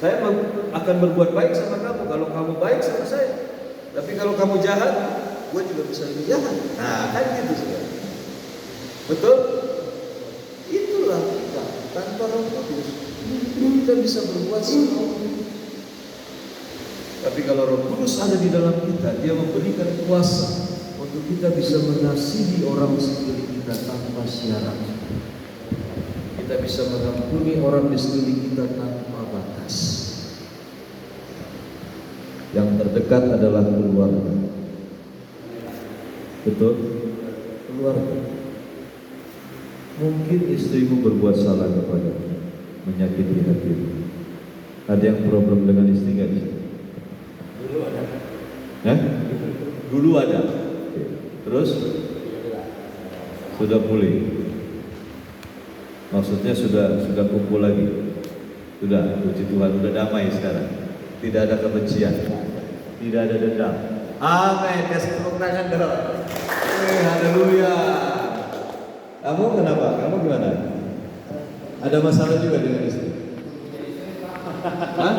Saya akan berbuat baik sama kamu kalau kamu baik sama saya. Tapi kalau kamu jahat, gue juga bisa lebih jahat. Nah, kan gitu saudara. Betul? Itulah kita tanpa Roh Kudus kita bisa berbuat semua. Tapi kalau Roh Kudus ada di dalam kita, Dia memberikan kuasa untuk kita bisa mengasihi orang sekeliling kita tanpa syarat. Kita bisa mengampuni orang di sekeliling kita tanpa batas. Yang terdekat adalah keluarga. Betul? Keluarga. Mungkin istrimu berbuat salah kepadamu, menyakiti hatimu. Ada yang problem dengan istri gak sih? Dulu ada. Dulu ada. Terus? Sudah pulih. Maksudnya sudah kumpul lagi. Sudah, puji Tuhan, sudah damai sekarang. Tidak ada kebencian, tidak ada dendam. Amin. Kasih tepuk tangan dong. Haleluya. Kamu kenapa? Kamu gimana? Ada masalah juga dengan istri? Hah?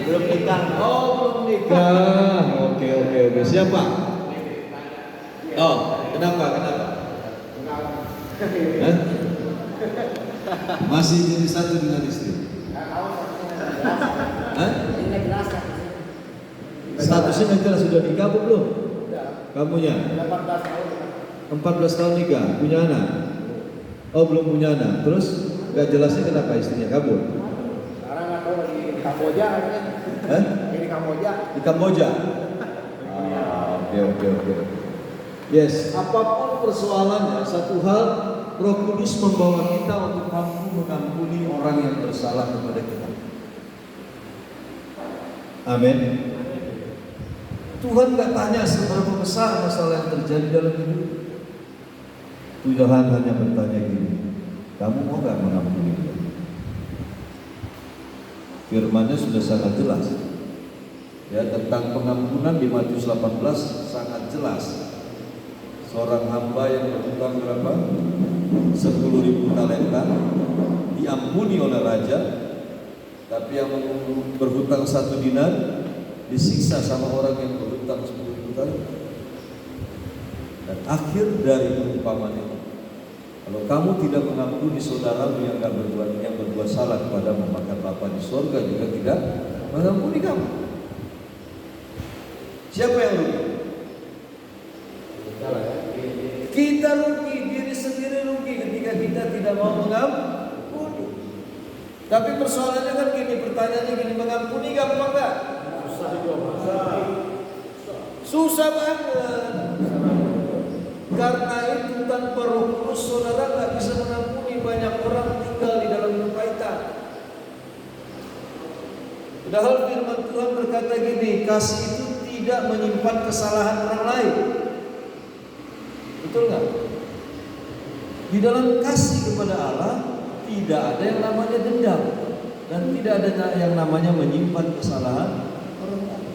Belum nikah. Oh, belum nikah. Oke. Siapa? Oh, kenapa? Hah? Masih jadi satu dengan istri? Hah? Statusnya jelas, sudah nikah belum? Kamunya? 14 tahun nikah, punya anak? Oh, belum punya anak. Terus gak jelasnya kenapa istrinya kabur? Sekarang nggak tahu lagi di Kamboja kan? Hah? Di Kamboja. Di Kamboja? Oke. Yes, apapun persoalannya, satu hal, Roh Kudus membawa kita untuk mampu mengampuni orang yang bersalah kepada kita. Amin. Tuhan gak tanya seberapa besar masalah yang terjadi dalam hidup. Tuhan hanya bertanya gini, kamu mau gak mengampuni dia? Firman-Nya sudah sangat jelas. Ya, tentang pengampunan di Matius 18 sangat jelas. Seorang hamba yang berhutang berapa? 10.000 talenta diampuni oleh raja, tapi yang berhutang 1 dinar disiksa sama orang yang berhutang 10.000 talenta. Dan akhir dari perumpamaan itu, kalau kamu tidak mengampuni saudaramu yang berbuat salah kepadamu, maka Bapa di sorga juga tidak mengampuni kamu. Siapa yang rugi? Kita rugi, diri sendiri rugi ketika kita tidak mau mengampuni. Tapi persoalannya kan gini, pertanyaannya gini, mengampuni gampang gak? Susah banget. Karena itu tanpa Roh Kudus saudara gak bisa mengampuni. Banyak orang tinggal di dalam kepahitan. Padahal firman Tuhan berkata gini, kasih itu tidak menyimpan kesalahan orang lain. Betul gak? Di dalam kasih kepada Allah tidak ada yang namanya dendam, dan tidak ada yang namanya menyimpan kesalahan orang lain.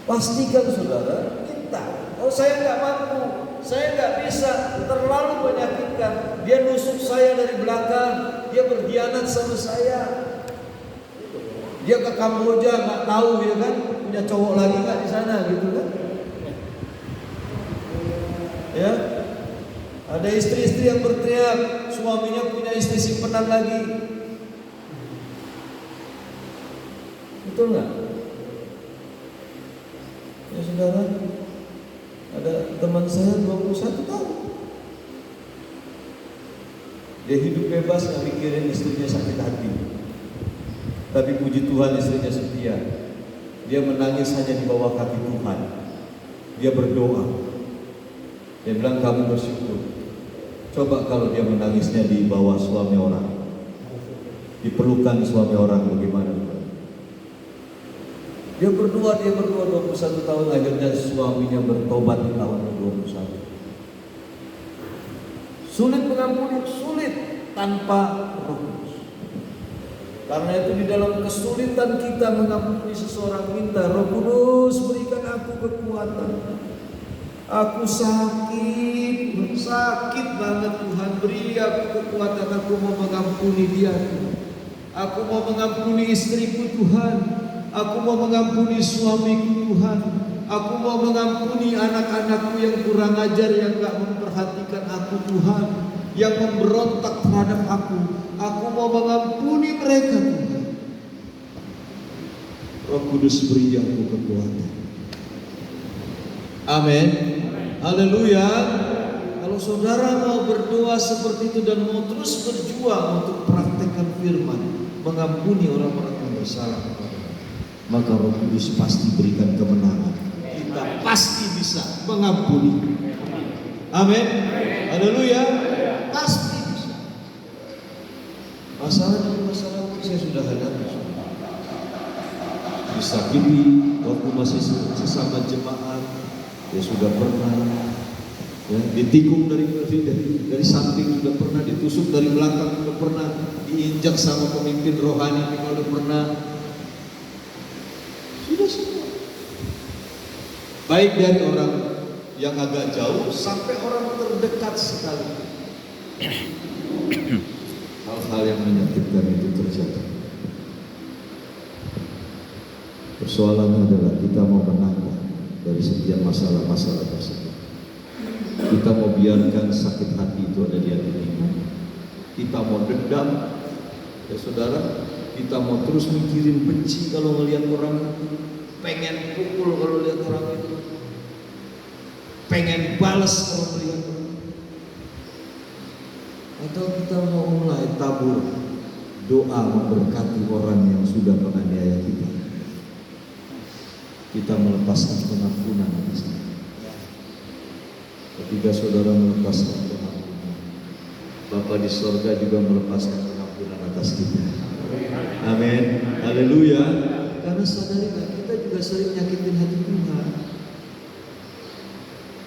Pastikan saudara, minta. Oh, saya nggak mampu, saya nggak bisa, terlalu menyakitkan. Dia nusuk saya dari belakang, dia berkhianat sama saya. Dia ke Kamboja nggak tahu ya kan, punya cowok lagi nggak di sana gitu kan? Ya, ada istri-istri yang berteriak, suaminya punya istri simpenan lagi. Betul nggak? Ya saudara, ada teman saya 21 tahun. Dia hidup bebas, nggak mikirin istrinya sakit hati. Tapi puji Tuhan istrinya setia. Dia menangis hanya di bawah kaki Tuhan. Dia berdoa. Dia bilang kamu bersyukur. Coba kalau dia menangisnya di bawah suami orang, diperlukan suami orang bagaimana? Dia berdoa 21 tahun, akhirnya suaminya bertobat di tahun 21. Sulit mengampuni, sulit tanpa Roh Kudus. Karena itu di dalam kesulitan kita mengampuni seseorang, minta Roh Kudus berikan aku kekuatan. Aku sakit banget Tuhan, beri aku kekuatan, aku mau mengampuni dia. Aku mau mengampuni istriku Tuhan. Aku mau mengampuni suamiku Tuhan. Aku mau mengampuni anak-anakku yang kurang ajar, yang gak memperhatikan aku Tuhan, yang memberontak terhadap aku. Aku mau mengampuni mereka Tuhan. Roh Kudus beri aku kekuatan. Amin. Haleluya. Kalau saudara mau berdoa seperti itu dan mau terus berjuang untuk praktekkan firman, mengampuni orang-orang yang bersalah kepada, maka Roh Kudus pasti berikan kemenangan. Kita pasti bisa mengampuni. Amin. Haleluya. Pasti bisa. Masalah ini saya sudah hadapi. Disakiti waktu masih sesama jemaat, ya sudah pernah. Ya, ditikung dari samping juga pernah, ditusuk dari belakang juga pernah, diinjak sama pemimpin rohani juga udah pernah. Sudah semua. Baik dari orang yang agak jauh sampai orang terdekat sekali. Hal-hal yang menyakitkan itu terjadi. Persoalannya adalah kita mau menang dari setiap masalah-masalah tersebut. Kita mau biarkan sakit hati itu ada di hati kita. Kita mau dendam, ya saudara. Kita mau terus mikirin benci kalau ngelihat orang itu, pengen pukul kalau lihat orang itu, pengen balas kalau melihat orang itu. Atau kita mau mulai tabur doa memberkati orang yang sudah menganiaya kita. Kita melepaskan pengampunan atas kita. Ketika saudara melepaskan pengampunan, Bapa di sorga juga melepaskan pengampunan atas kita. Amin. Haleluya. Karena sadarilah kita juga sering nyakitin hati Tuhan.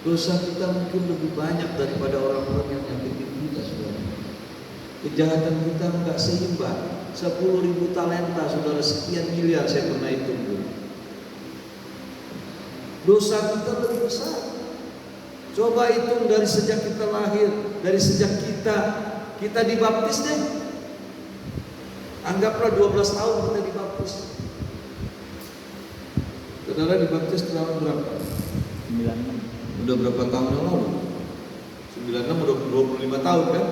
Dosa kita mungkin lebih banyak daripada orang-orang yang nyakitin kita, saudara. Kejahatan kita enggak seimbang. 10.000 talenta, saudara, sekian miliar saya pernah hitung. Dosa kita lebih besar. Coba hitung dari sejak kita lahir, dari sejak kita dibaptis deh. Anggaplah 12 tahun kita dibaptis. Saudara dibaptis tahun berapa? 96. Udah berapa tahun yang lalu? 96 udah 25 tahun kan?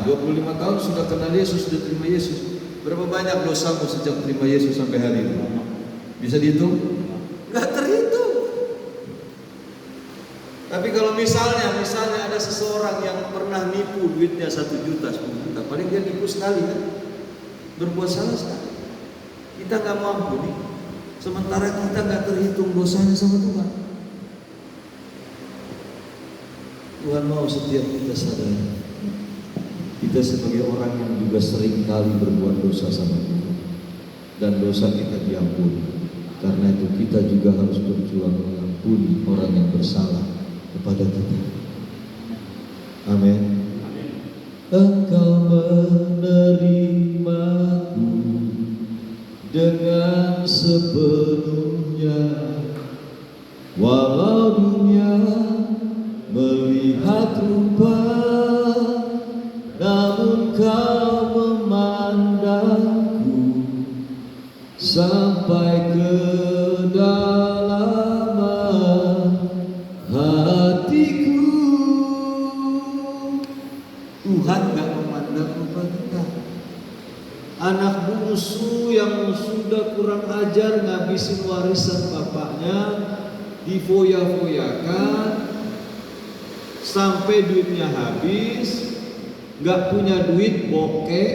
25 tahun sudah kenal Yesus, sudah terima Yesus. Berapa banyak dosamu sejak terima Yesus sampai hari ini? Bisa dihitung? Gak terhitung. Tapi kalau misalnya ada seseorang yang pernah nipu duitnya 1 juta, 10 juta, paling dia nipu sekali kan? Berbuat salah sekali. Kita gak mau ampuni, sementara kita gak terhitung dosanya sama Tuhan. Tuhan mau setiap kita sadar, kita sebagai orang yang juga sering kali berbuat dosa sama Tuhan, dan dosa kita diampuni. Karena itu kita juga harus berjuang mengampuni orang yang bersalah kepada kita. Amin. Engkau menerimaku dengan sepenuhnya, walau dunia melihat rupa, namun kau memandangku sampai ke kedalaman hatiku. Tuhan gak memandang rupa kita. Anak bungsu yang sudah kurang ajar ngabisin warisan bapaknya, difoya-foyakan sampai duitnya habis, gak punya duit, bokeh,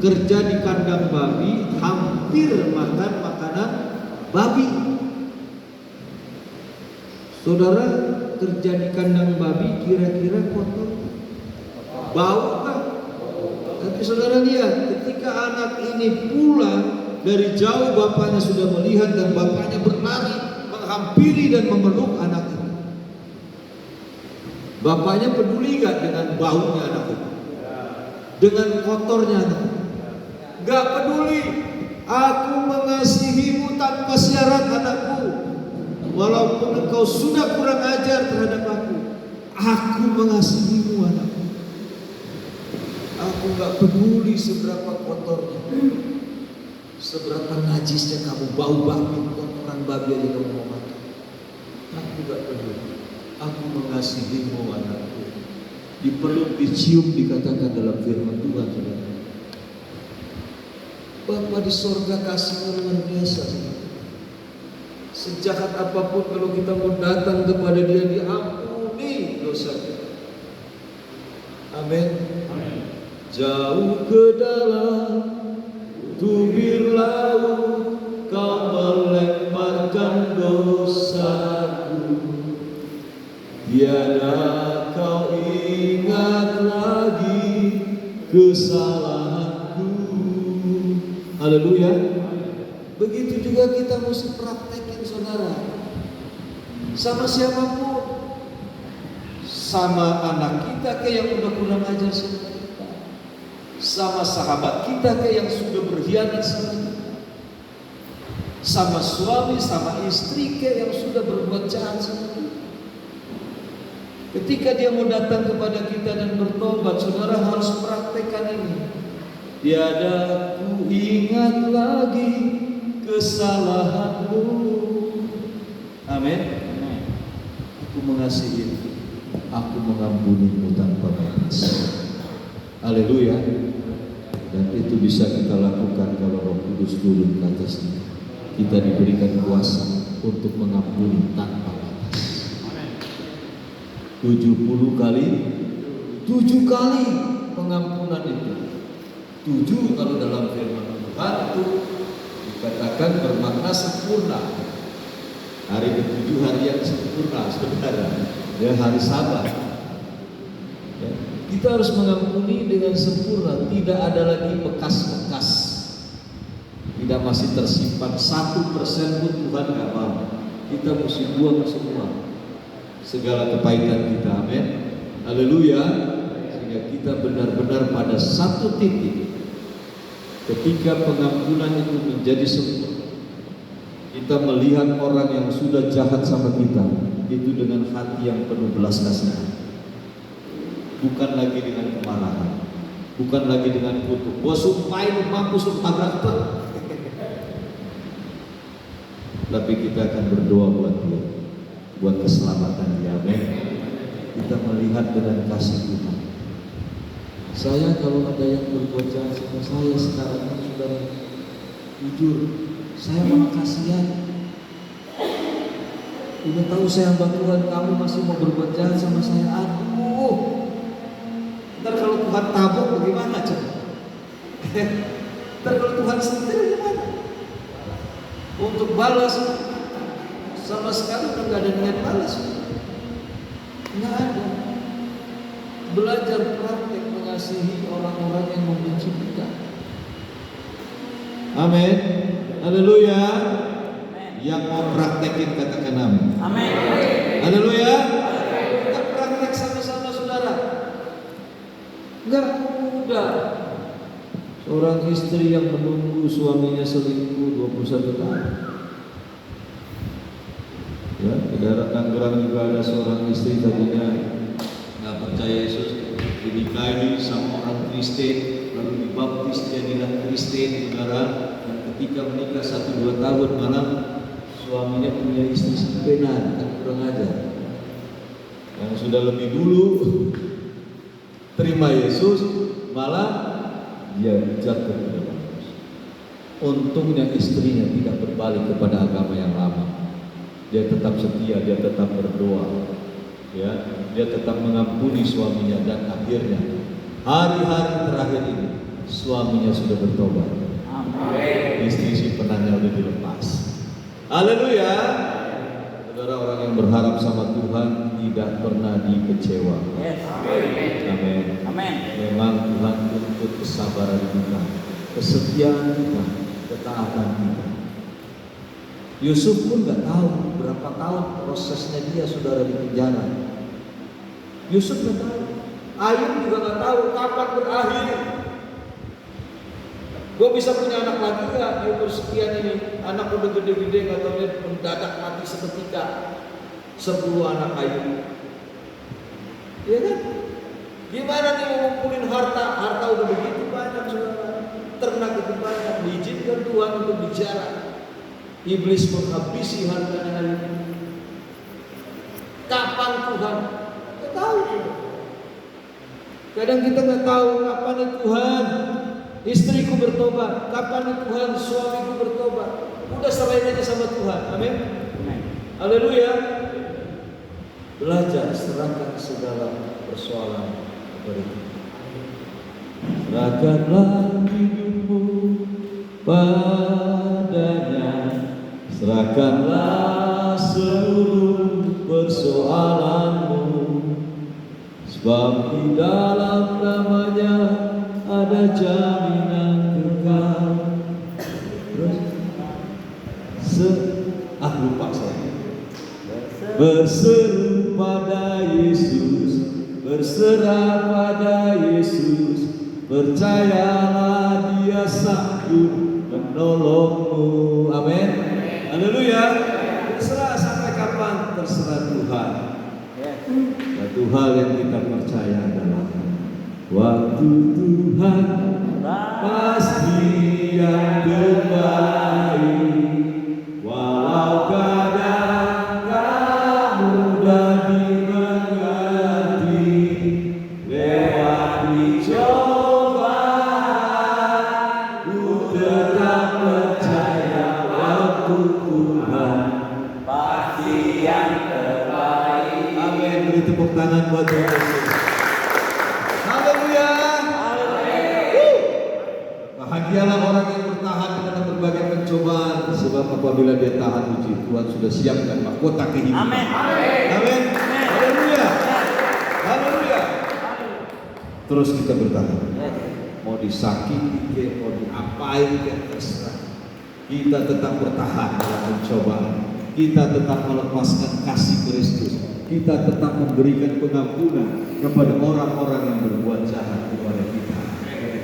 kerja di kandang babi, hampir makan makanan babi. Saudara, kerja di kandang babi kira-kira kotor? Bau kan? Tapi saudara lihat, ketika anak ini pulang dari jauh, bapaknya sudah melihat dan bapaknya berlari menghampiri dan memeluk anak itu. Bapaknya peduli gak dengan baunya anak itu? Dengan kotornya anak itu? Gak peduli. Aku mengasihimu tanpa syarat anakku. Walaupun engkau sudah kurang ajar terhadap aku mengasihimu anakku. Aku Aku gak peduli seberapa kotornya, seberapa najisnya kamu, bau babi, kotoran babi aja kamu mau makan. Aku gak peduli. Aku mengasihimu anakku. Dipeluk, dicium dikatakan dalam firman Tuhan, saudara. Bapa di sorga kasihnya luar biasa. Sejahat apapun kalau kita mau datang kepada Dia, diampuni dosa kita. Amin. Jauh ke dalam tubir laut Kau melemparkan dosaku, tiada Kau ingat lagi kesalahanku. Haleluya. Begitu juga kita mesti praktekin, saudara. Sama siapapun, sama anak kita kayak yang udah kurang ajar sama kita, sama sahabat kita kayak yang sudah berkhianat sama kita, sama suami, sama istri kayak yang sudah berbuat jahat sama kita. Ketika dia mau datang kepada kita dan bertobat, saudara harus praktekkan ini. Tiada ku ingat lagi kesalahanmu. Amin. Aku mengasihi, aku mengampunimu tanpa batas. Haleluya. Dan itu bisa kita lakukan kalau Roh Kudus turun ke atas kita. Kita diberikan kuasa untuk mengampuni tanpa batas. 70 kali 7 kali pengampunan itu. 7 kalau dalam firman Tuhan itu dikatakan bermakna sempurna. Hari ke-7 hari yang sempurna, saudara. Ya, hari Sabat. Ya, kita harus mengampuni dengan sempurna. Tidak ada lagi bekas-bekas. Tidak masih tersimpan 1% pun Tuhan gak mau. Kita mesti buang semua segala kepahitan kita. Amin. Haleluya. Sehingga kita benar-benar pada satu titik, ketika pengampunan itu menjadi sempurna, kita melihat orang yang sudah jahat sama kita itu dengan hati yang penuh belas kasihan, bukan lagi dengan kemarahan, bukan lagi dengan kutuk. Gua sumpahin mampus lu tabrak tuh. Tapi kita akan berdoa buat dia, buat keselamatan dia. Amin. Kita melihat dengan kasih Tuhan. Saya kalau ada yang berbuat jahat sama saya sekarang ini, saudara, jujur, saya malah kasihan. Udah tahu saya hamba Tuhan, kamu masih mau berbuat jahat sama saya. Aduh, ntar kalau Tuhan tabok bagaimana coba? Ntar kalau Tuhan sentil bagaimana? Untuk balas sama sekali udah gak ada niat balas. Nggak ada. Belajar praktek mengasihi orang-orang yang membenci kita. Amin. Haleluya. Yang mau praktekin katakan amin. Amin. Haleluya. Kita praktek sama-sama, saudara. Enggak mudah. Seorang istri yang menunggu suaminya selingkuh 21 tahun. Ya, di daerah Tangerang juga ada seorang istri tadinya nggak percaya Yesus, dinikahi sama orang Kristen, lalu dibaptis jadilah Kristen, saudara. Dan ketika menikah 1-2 tahun malam suaminya punya istri sepenan, kan kurang ajar. Yang sudah lebih dulu terima Yesus, malah dia jatuh ke dalam dosa. Untungnya istrinya tidak berbalik kepada agama yang lama. Dia tetap setia, dia tetap berdoa, ya, dia tetap mengampuni suaminya, dan akhirnya hari-hari terakhir ini suaminya sudah bertobat. Amin. Istri simpenannya sudah dilepas. Haleluya. Saudara, orang yang berharap sama Tuhan tidak pernah dikecewa. Yes. Amin. Amin. Memang Tuhan tuntut kesabaran kita, kesetiaan kita, ketaatan kita. Yusuf pun nggak tahu berapa tahun prosesnya dia, saudara, di penjara. Yusuf nggak tahu. Ayub juga nggak tahu kapan berakhir. Gue bisa punya anak lagi nggak di umur sekian ini? Anak udah gede-gede, nggak tahu dia mendadak mati seketika. 10 anak Ayub, iya kan? Gimana nih mau ngumpulin harta? Harta udah begitu banyak, saudara. Ternak itu banyak, diizinkan Tuhan untuk bicara. Iblis menghabisi hartanya hari ini. Kapan Tuhan? Nggak tahu. Kadang kita nggak tahu kapan nih Tuhan istriku bertobat, kapan nih Tuhan suamiku bertobat. Udah serahin aja sama Tuhan. Amin. Haleluya. Belajar serahkan segala persoalan kepada Tuhan. Serahkanlah hidupmu padanya, serahkanlah seluruh persoalanmu, sebab di dalam namanya ada jaminan kekal. Terus lupa saya. Berseru pada Yesus, berserah pada Yesus, percayalah Dia sanggup menolongmu. Amin. Haleluya. Terserah sampai kapan, terserah Tuhan. Satu hal yang kita percaya adalah waktu Tuhan pasti yang terbaik. Walau kadang gak mudah dimengerti, lewati cobaan, ku tetap percaya waktu Tuhan pasti yang terbaik. Amin. Beri tepuk tangan buat Tuhan. Haleluya. Bahagialah orang yang bertahan dengan berbagai pencobaan, sebab apabila dia tahan uji, Tuhan sudah siapkan mahkota kehidupan. Amin. Amin. Haleluya. Haleluya. Terus kita bertahan. Mau disakiti, mau diapain, terserah. Kita tetap bertahan dalam pencobaan. Kita tetap melepaskan kasih Kristus. Kita tetap memberikan pengampunan kepada orang-orang yang berbuat jahat kepada kita.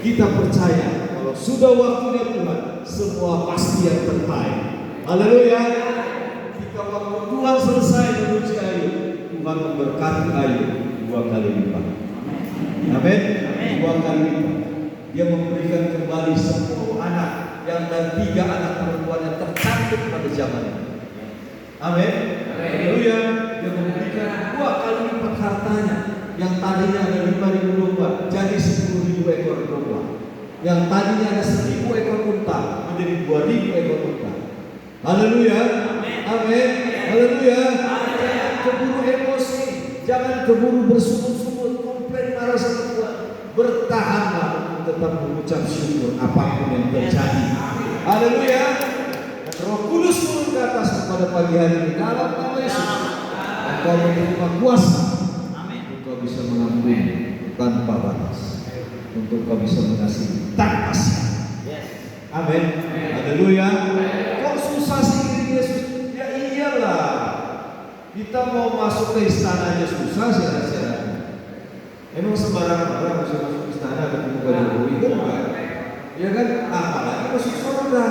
Kita percaya kalau sudah waktunya Tuhan, semua pasti yang terbaik. Haleluya. Jika waktu Tuhan selesai menguji Ayub, Tuhan memberkati Ayub 2 kali lipat. Amin. 2 kali lipat. Dia memberikan kembali 10 anak yang dan 3 anak perempuan yang tercantik pada zaman itu. Amin. Haleluya. Dia memberikan 2 kali lipat hartanya. Yang tadinya ada 5.000 domba jadi 10.000 ekor domba. Yang tadinya ada 1.000 ekor unta menjadi 2.000 ekor unta. Haleluya. Amin. Haleluya. Jangan keburu emosi, jangan keburu bersungut-sungut, komplain marah sama Tuhan. Bertahanlah untuk tetap mengucap syukur apapun yang terjadi. Haleluya. Roh Kudus turun ke atas pada pagi hari ini dalam nama Yesus. Engkau menerima kuasa untuk bisa mengampuni tanpa batas, untuk kau bisa mengasihi tanpa syarat. Amin. Haleluya. Kok susah sih Yesus? Ya iyalah. Kita mau masuk ke istana aja susah syarat-syaratnya. Emang sembarangan orang bisa masuk istana ketemu Pak Jokowi kan enggak? Ya kan? Apalagi masuk surga.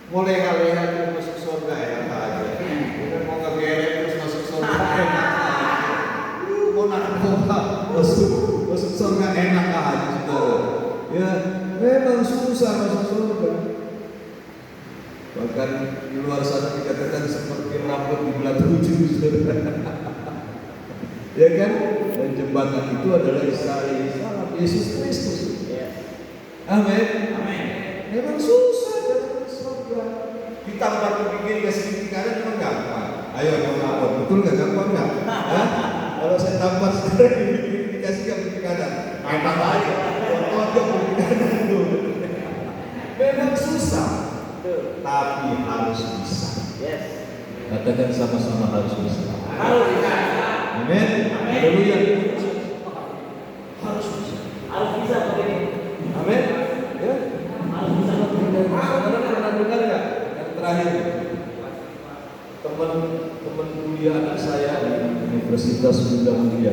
Mulai kalian masuk surga ya aja. Bukan mau ngegeret terus masuk surga enak. Mau narkoba masuk surga enak aja saudara. Ya memang susah masuk surga. Bahkan di luar sana dikatakan seperti rambut di belah 7 saudara. Ya kan? Dan jembatan itu adalah Isa Yesus Kristus. Amin. Amin. Memang susah. Ditambah ke kiri ke sini kanan memang gampang. Ayo ngomong betul nggak gampang nggak? Kalau saya tambah sekarang dikasih ke kanan, gampang aja. Contoh ke kanan dulu. Memang susah, tapi harus bisa. Katakan sama-sama harus bisa. Amin. Haleluya. Harus bisa. Harus bisa begini. Amin. Ya. Harus bisa begini. Saudara pernah dengar nggak? Terakhir, teman kuliah anak saya di Universitas Bunda Mulia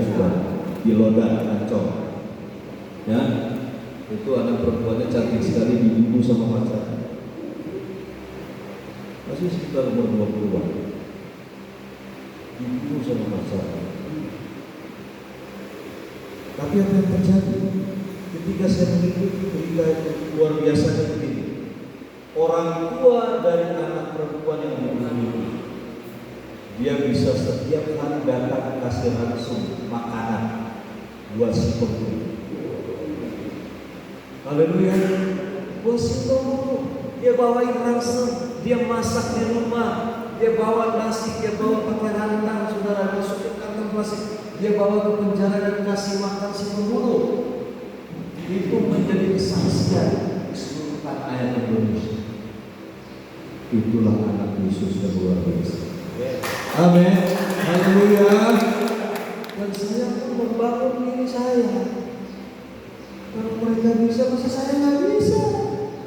di Lodan, Ancol. Ya, itu anak perempuannya cantik sekali, dibunuh sama pacarnya. Masih sekitar umur 20-an. Dibunuh sama pacarnya. Tapi apa yang terjadi? Ketika saya mengikuti berita itu luar biasa begini. Orang tua dari anak perempuan yang dibunuh, dia bisa setiap hari datang kasih langsung makanan buat si pembunuh. Haleluya. Buat si pembunuh, dia bawain ransel, dia masak di rumah, dia bawa nasi, dia bawa pakai rantang, saudara, masukin kantong plastik, dia bawa ke penjara dan kasih makan si pembunuh. Itu menjadi kesaksian di seluruh tanah air Indonesia. Itulah anak Yesus yang luar biasa. Amin. Haleluya. Dan saya pun membangun diri saya. Kalau mereka bisa, masa saya nggak bisa?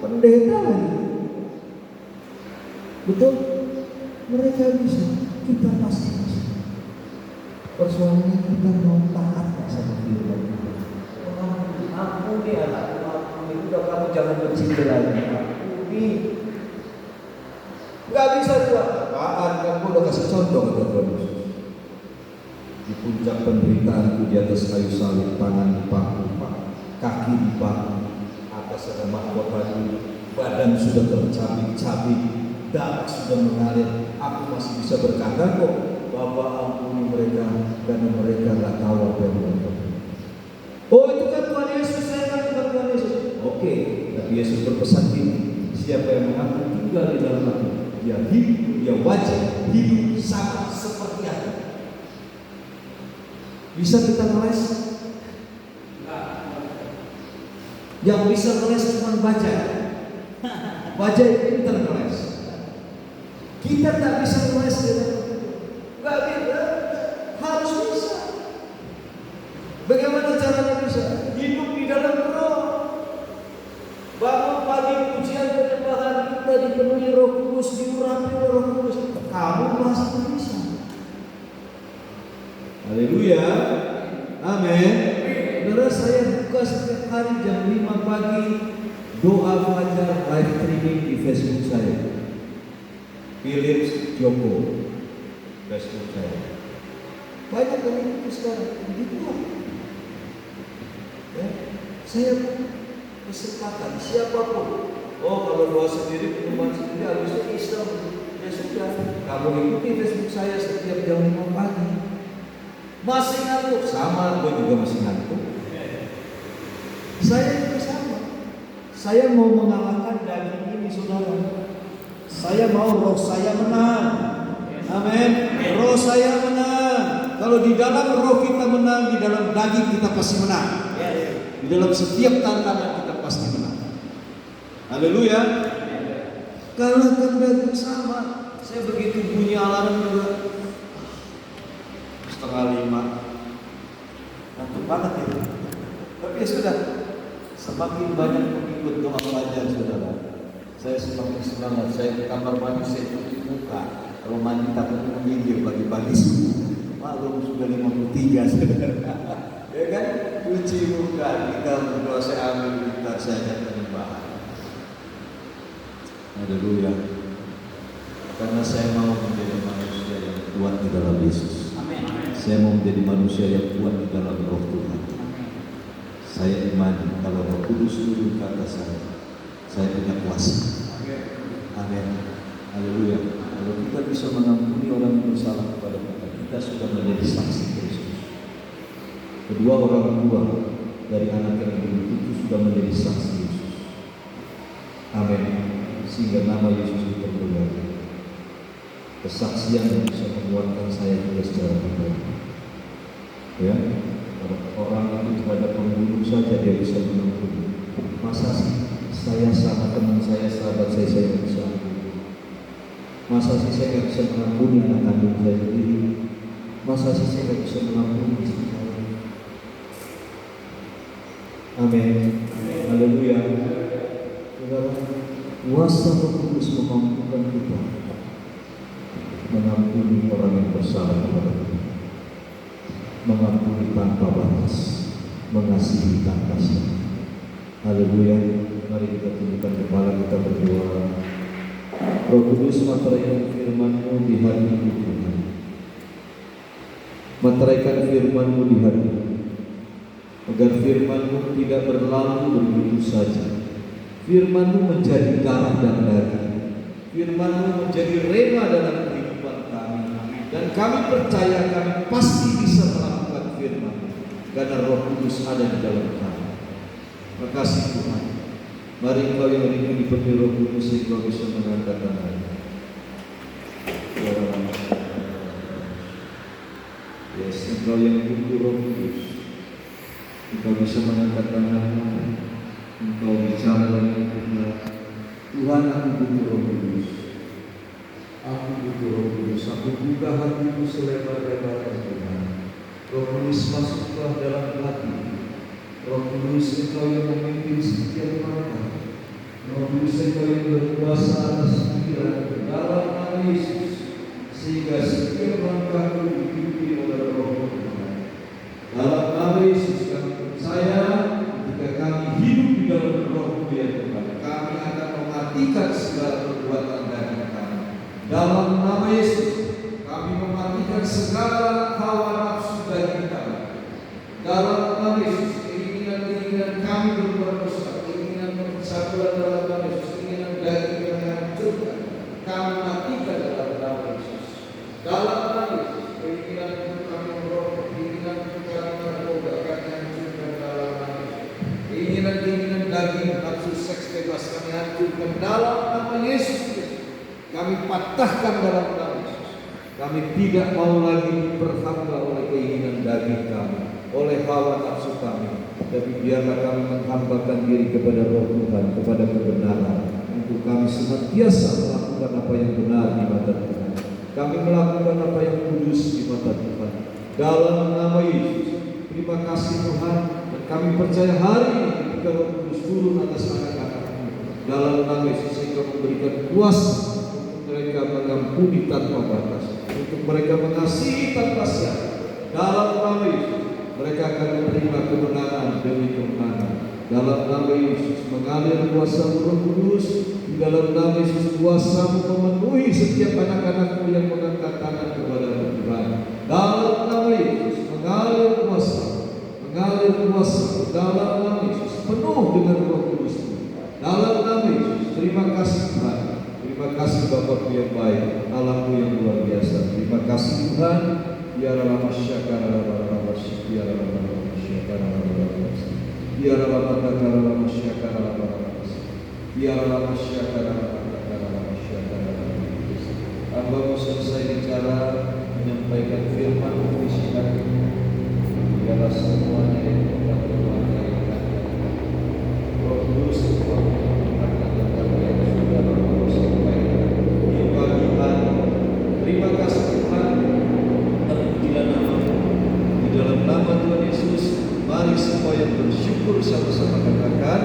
Pendeta lagi. Betul? Mereka bisa, kita pasti bisa. Persoalannya kita mau taat sama firman Tuhan. Ampuni anakku, ampuni. Udah kamu jangan bercinta lagi. Ampuni. Gak bisa Tuhan. Apaan? Kamu udah kasih contoh kepada Tuhan Yesus. Di puncak penderitaanku di atas kayu salib, tangan dipaku, kaki dipaku, atas ada mahkota ini, badan sudah tercabik-cabik, darah sudah mengalir. Aku masih bisa berkata kok, Bapa ampuni mereka karena mereka gak tahu apa yang mereka buat. Oh itu kan Tuhan Yesus, saya kan bukan Tuhan Yesus. Oke, tapi Yesus berpesan gini, siapa yang mengaku tinggal di dalam aku, dia hidup, dia wajib hidup sama seperti aku. Bisa kita ngeles? Yang bisa ngeles cuma baca. Baca itu pintar ngeles. Kita tak bisa ngeles dengan gak bisa, harus bisa. Bagaimana caranya bisa? Hidup di dalam Roh. Bangun pagi pujian penyembahan kita dipenuhi Roh Kudus, diurapi oleh Roh Kudus. Kamu pasti bisa. Haleluya. Amin. Saudara, saya buka setiap hari jam 5 pagi doa fajar live streaming di Facebook saya. Philips Joko Facebook saya. Banyak yang mengikuti sekarang. Begitu lah. Ya, saya kesempatan siapapun. Oh kalau doa sendiri, perubahan sendiri, harusnya Islam. Ya sudah, kamu ikuti Facebook saya setiap jam 5 pagi. Masih ngantuk? Sama, gue juga masih ngantuk. Saya juga sama. Saya mau mengalahkan daging ini, saudara. Saya mau roh saya menang. Amin. Roh saya menang. Kalau di dalam roh kita menang, di dalam daging kita pasti menang. Di dalam setiap tantangan kita pasti menang. Haleluya. Kalahkan daging sama. Saya begitu bunyi alarm juga 4:30. Ngantuk banget ya. Tapi ya sudah, semakin banyak pengikut doa fajar saudara, saya semakin semangat. Saya ke kamar mandi, saya cuci muka. Kalau mandi takut menyindir pagi-pagi subuh. Maklum sudah 53 saudara. Ya kan? Cuci muka, kita berdoa, saya ambil kita, saya akan menyembah. Haleluya. Karena saya mau menjadi manusia yang kuat di dalam Yesus. Saya mau menjadi manusia yang kuat di dalam Roh Tuhan. Saya imani kalau Roh Kudus turun ke atas saya punya kuasa. Amin. Haleluya. Kalau kita bisa mengampuni orang yang bersalah kepada kita, kita sudah menjadi saksi Kristus. Kedua orang tua dari anak yang dibunuh itu sudah menjadi saksi Yesus. Amin. Sehingga nama Yesus dipermuliakan. Kesaksian yang bisa menguatkan saya juga secara pribadi. Ya, kalau orang itu terhadap pembunuh saja dia bisa mengampuni. Masa sih saya sama teman saya, sahabat saya tidak bisa ampuni? Masa sih saya tidak bisa mengampuni anak kandung saya sendiri? Masa sih saya tidak bisa mengampuni istri saya? Amin. Haleluya. Saudara, kuasa Roh Kudus memampukan kita mengampuni orang yang bersalah kepada kita, mengampuni tanpa batas, mengasihi tanpa syarat. Haleluya. Mari kita tundukkan kepala kita berdoa. Roh Kudus, materaikan firman-Mu di hatiku Tuhan. Materaikan firman-Mu di hatiku. agar firman-Mu tidak berlalu begitu saja. Firman-Mu menjadi darah dan daging. Firman-Mu menjadi rema dalam kehidupan kami. Dan kami percaya kami pasti bisa melakukan firman karena Roh Kudus ada di dalam kami. Makasih Tuhan. Mari Engkau yang rindu dipenuhi Roh Kudus sehingga bisa mengangkat tangan. Yes, Engkau yang rindu Roh Kudus, Engkau bisa mengangkat tanganmu. Engkau bicara dengan benar. Tuhan, aku butuh Roh Kudus. Aku butuh Roh Kudus. Aku buka hatiku selebar-lebarnya Tuhan. Roh Kudus masuklah dalam hati. Roh Kudus, Engkau yang memimpin setiap langkah. Roh Kudus, Engkau yang berkuasa atas pikiran dalam nama Yesus, sehingga setiap langkahku dipimpin oleh Roh Tuhan. Dalam nama Yesus kami percaya ketika kami hidup di dalam Roh ya Tuhan, kami akan mematikan segala perbuatan daging kami. Dalam nama Yesus kami mematikan segala hawa nafsu daging kami. Dalam nama Yesus keinginan kami berbuat dosa, keinginan persatuan dalam nama Yesus, keinginan daging yang hancurkan, kami matikan dalam nama Yesus. Dalam nama Yesus keinginan kami merokok, keinginan kami narkoba, kami hancurkan dalam nama Yesus. Keinginan daging nafsu seks bebas kami hancurkan dalam nama Yesus. Kami patahkan dalam nama Yesus. Kami tidak mau lagi diperhamba oleh keinginan daging kami, oleh hawa nafsu kami, tapi biarlah kami menghambakan diri kepada Roh Tuhan, kepada kebenaran, untuk kami senantiasa melakukan apa yang benar di mata Tuhan. Kami melakukan apa yang kudus di mata Tuhan. Dalam nama Yesus, terima kasih Tuhan, dan kami percaya hari ini ketika Roh Kudus turun atas anak-anak-Mu, dalam nama Yesus Engkau memberikan kuasa untuk mereka mengampuni tanpa batas, untuk mereka mengasihi tanpa syarat. Dalam nama Yesus mereka akan menerima kemenangan demi kemenangan. Dalam nama Yesus mengalir kuasa Roh Kudus. Di dalam nama Yesus kuasa-Mu memenuhi setiap anak-anak-Mu yang mengangkat tangan kepada Tuhan. Dalam nama Yesus mengalir kuasa. Dalam nama Yesus penuh dengan Roh Kudus. Dalam nama Yesus terima kasih Tuhan. Terima kasih Bapa-Ku yang baik, Allah-Mu yang luar biasa. Terima kasih Tuhan. Biarlah masyarakat Hamba-Mu selesai bicara menyampaikan firman di sidang ini. Biarlah semuanya yang telah berwajah Roh Kudus Tuhan yang sudah Roh sampaikan di pagi hari. Terima kasih Tuhan. Terpujilah nama-Mu. Di dalam nama Tuhan Yesus, mari semua yang bersyukur sama-sama katakan.